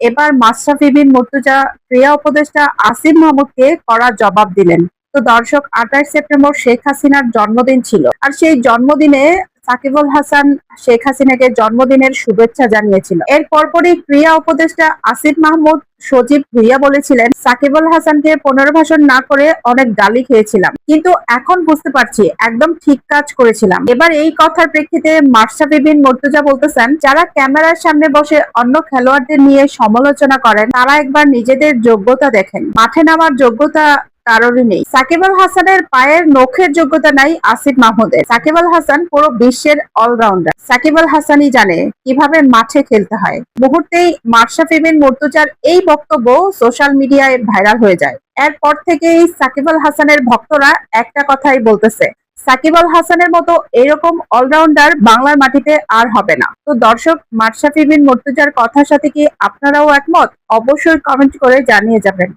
এবার মাশরাফি বিন মুর্তজা ক্রীড়া উপদেষ্টা আসিফ মাহমুদকে কড়া জবাব দিলেন। তো দর্শক, 28 সেপ্টেম্বর শেখ হাসিনার জন্মদিন ছিল, আর সেই জন্মদিনে সাকিব আল হাসান শেখ হাসিনাকে জন্মদিনের শুভেচ্ছা জানিয়েছিল। এর পরপরই ক্রীড়া উপদেষ্টা আসিফ মাহমুদ সজীব ভুইয়া বলেছিলেন, সাকিব আল হাসানকে পুনর্বাসন না করে অনেক গালি খেয়েছিলাম, কিন্তু এখন বুঝতে পারছি একদম ঠিক কাজ করেছিলাম। এবার এই কথার প্রেক্ষিতে মাশরাফি বিন মুর্তজা বলতেছেন, যারা ক্যামেরার সামনে বসে অন্য খেলোয়াড়দের নিয়ে সমালোচনা করেন তারা একবার নিজেদের যোগ্যতা দেখেন, মাঠে নামার যোগ্যতা কারোরই নেই। সাকিব আল হাসানের পায়ের নখের যোগ্যতা নাই আসিফ মাহমুদের। সাকিব আল হাসান পুরো বিশ্বের অলরাউন্ডার। সাকিব আল হাসানই জানে কিভাবে মাঠে খেলতে হয়। মুহূর্তেই মাশরাফি বিন মুর্তজার এই বক্তব্য সোশ্যাল মিডিয়ায় ভাইরাল হয়ে যায়। এরপর থেকেই সাকিব আল হাসানের ভক্তরা একটা কথাই বলতেছে, সাকিব আল হাসানের মতো এরকম অলরাউন্ডার বাংলার মাটিতে আর হবে না। তো দর্শক, মাশরাফি বিন মুর্তজার কথার সাথে কি আপনারাও একমত? অবশ্যই কমেন্ট করে জানিয়ে যাবেন।